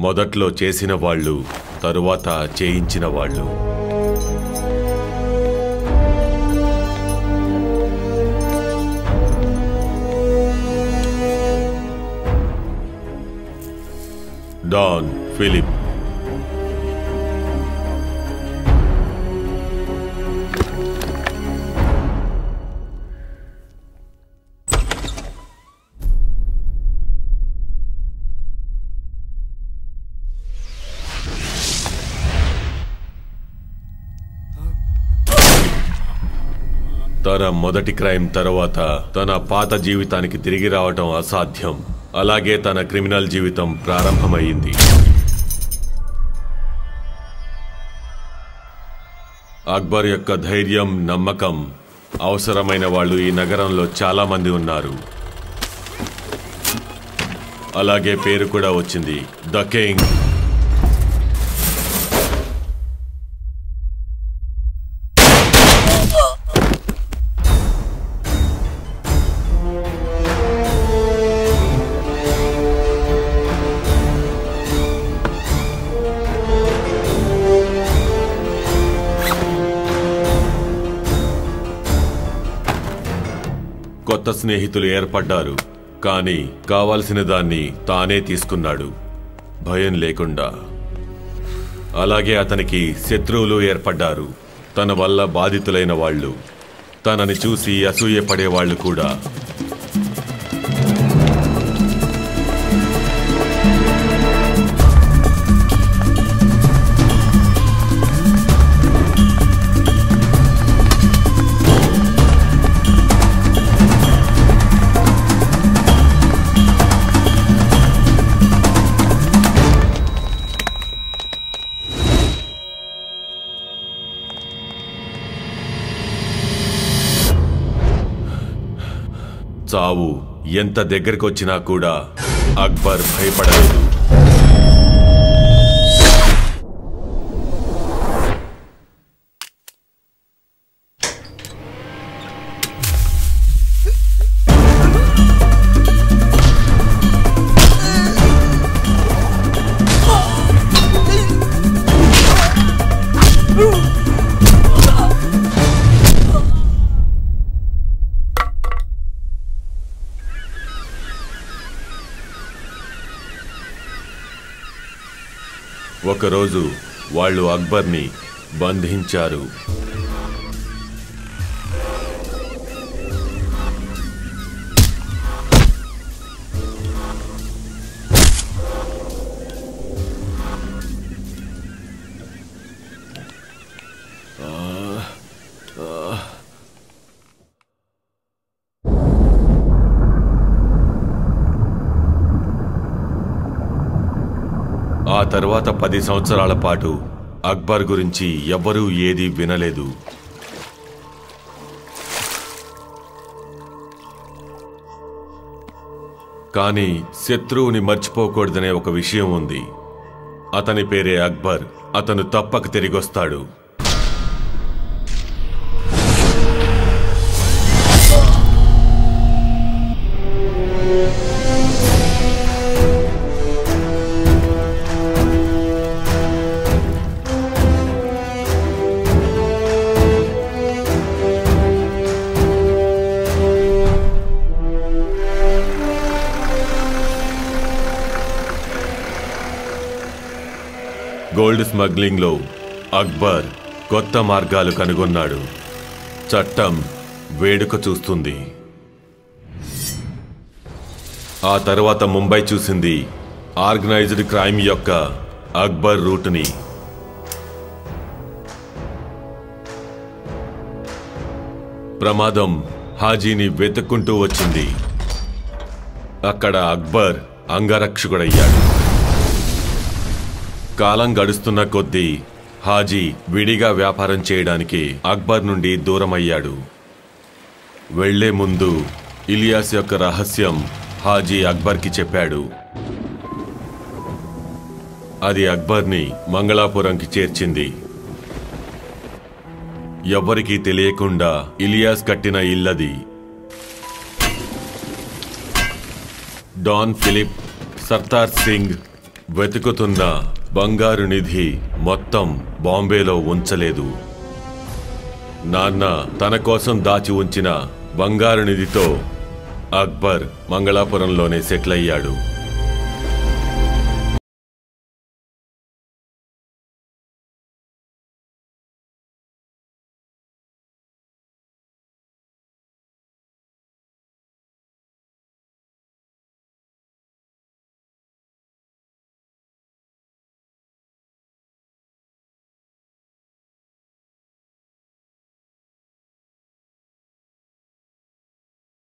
మొదట్లో చేసిన వాళ్ళు, తరువాత చేయించిన వాళ్ళు. Don Philip. తన మొదటి క్రైమ్ తర్వాత తన పాత జీవితానికి తిరిగి రావటం అసాధ్యం. అలాగే తన క్రిమినల్ జీవితం ప్రారంభమైంది. అక్బర్ యొక్క ధైర్యం, నమ్మకం అవసరమైన వాళ్ళు ఈ నగరంలో చాలా మంది ఉన్నారు. అలాగే పేరు కూడా వచ్చింది, ద కింగ్. కొత్త స్నేహితులు ఏర్పడ్డారు, కానీ కావాల్సిన దాన్ని తానే తీసుకున్నాడు, భయం లేకుండా. అలాగే అతనికి శత్రువులు ఏర్పడ్డారు, తన వల్ల బాధితులైన వాళ్ళు, తనని చూసి అసూయపడేవాళ్లు కూడా. చావు ఎంత దగ్గరకొచ్చినా కూడా అక్బర్ భయపడలేదు. ఒకరోజు వాళ్ళు అక్బర్ని బంధించారు. ఆ తర్వాత 10 సంవత్సరాల పాటు అక్బర్ గురించి ఎవ్వరూ ఏదీ వినలేదు. కానీ శత్రువుని మర్చిపోకూడదనే ఒక విషయం ఉంది. అతని పేరే అక్బర్. అతను తప్పక తిరిగొస్తాడు. గోల్డ్ స్మగ్లింగ్లో అక్బర్ కొత్త మార్గాలు కనుగొన్నాడు. చట్టం వేడుక చూస్తుంది. ఆ తర్వాత ముంబై చూసింది ఆర్గనైజ్డ్ క్రైమ్ యొక్క అక్బర్ రూట్ని. ప్రమాదం హాజీని వెతుక్కుంటూ వచ్చింది. అక్కడ అక్బర్ అంగరక్షకుడయ్యాడు. కాలం గడుస్తున్న కొద్దీ హాజీ విడిగా వ్యాపారం చేయడానికి అక్బర్ నుండి దూరమయ్యాడు. వెళ్లే ముందు ఇలియాస్ యొక్క రహస్యం హాజీ అక్బర్కి చెప్పాడు. అది అక్బర్ని మంగళాపురంకి చేర్చింది. ఎవ్వరికీ తెలియకుండా ఇలియాస్ కట్టిన ఇల్లది. డాన్ ఫిలిప్, సర్దార్ సింగ్, వెతుకుతున్న బంగారు నిధి మొత్తం బాంబేలో ఉంచలేదు. నాన్న తన కోసం దాచి ఉంచిన బంగారు నిధితో అక్బర్ మంగళాపురంలోనే సెటిల్ అయ్యాడు.